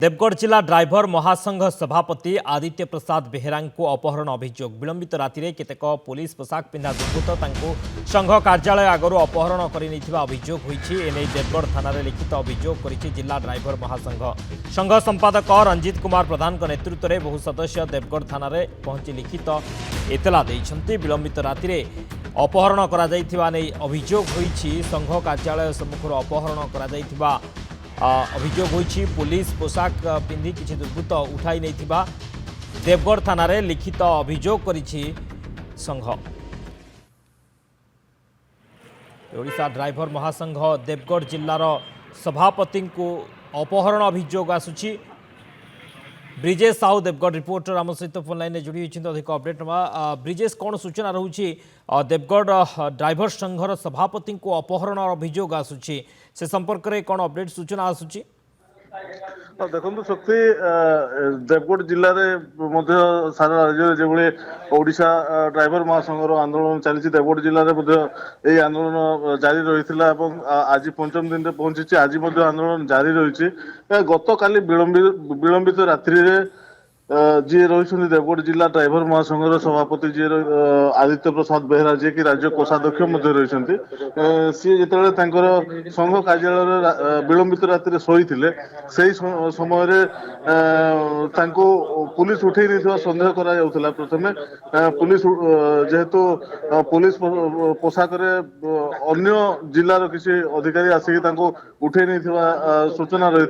देवगढ़ जिला ड्राइवर महासंघ सभापति आदित्य प्रसाद बेहेरा को अपहरण अभियोग विलंबित राति में केतेक पुलिस पोशाक पिंधा दुर्बृत्त संघ कार्यालय आगु अपहरण अभियोग होईछि। एने देवगढ़ थाना लिखित अभियोग करिछि जिला ड्राइवर महासंघ। संघ संपादक रंजीत कुमार प्रधान नेतृत्व में बहु सदस्य देवगढ़ थाना पहुंची लिखित एतला देइछन्ति। विलंबित राति में अपहरण अभियोग होईछि। संघ कार्यालय सम्मुखर अपहरण करा अभियोग होईछि। पुलिस पोशाक पिंधि किछि दुर्बृत्त उठाई नैथिबा देवगढ़ थाना रे लिखित अभियोग करिछि संघ। ओडिशा ड्राइवर महासंघ देवगढ़ जिल्लार सभापति को अपहरण अभियोग आसुछि। ब्रिजेश साहू देवगढ़ रिपोर्टर आम सहित फोन लाइन में जोड़ी होती अधिक अपडेट ब्रिजेश कौन सूचना रहुछि देवगढ़ ड्राइवर संघर सभापति को अपहरण अभियोग आसुछि से संपर्क में कौन अपडेट सूचना आसुछि? देखो शक्ति देवगढ़ जिले में सारा राज्य जो ओडिशा ड्राइवर महासंघर आंदोलन चली देवगढ़ जिले में यही आंदोलन जारी रही आज पंचम दिन में पहुंची। आज आंदोलन जारी रही गत काली विलंबित रात्रि जी रही देवगढ़ जिला ड्राइवर महासंघर सभापति जी आदित्य प्रसाद बेहेरा जी की राज्य कोषाध्यक्ष रही सी जो संघ कार्यालय विलंबित राति शोई से समय पुलिस उठे नहीं सन्देह करा प्रथमे पुलिस जेहेतु पुलिस पोशाक अन्य जिलार किसी अधिकारी आसिक उठे नहीं सूचना रही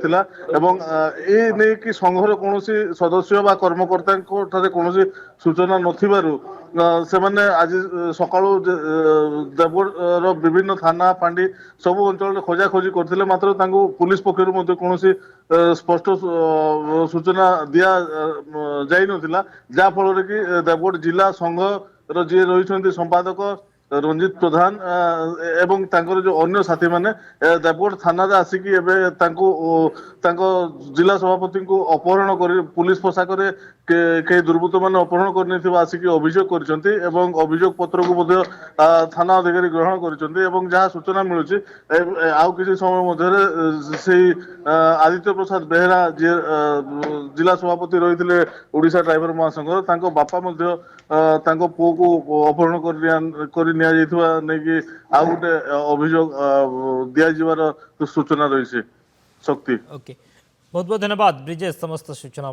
नहीं कि संघर कौन सदस्य कर्मकर्ता कौन सूचना नथिबारु सेमाने आज सकाळु देवगढ़ विभिन्न थाना फांडी सबु अंचल खोजाखोजी करथिले मात्र तांको पुलिस पक्षरु मध्ये कोनोसी स्पष्ट सूचना दिया जाई नथिला जा फल कि देवगढ़ जिला संघ रो जे रहिसंती संपादक रंजीत प्रधान एवं तांकर जो अन्य साथी माने देवगढ़ थाना रे आसिकी एबे जिला सभापति को अपहरण कर पुलिस पोशाक कई दुर्बृत्त मैंने अपहरण कर आसिक अभियोग करछंती एवं अभियोग पत्र को मध्य थाना अधिकारी ग्रहण कर जहाँ सूचना मिलूची आउ किसी समय मध्य से आदित्य प्रसाद बेहेरा जी जिला सभापति रही ओडिशा ड्राइवर महासंघ बापा पुओ को अपहरण कर नहीं आउ गोटे अभियोग दिज्वार सूचना रही। शक्ति ओके बहुत बहुत धन्यवाद ब्रिजेश समस्त सूचना।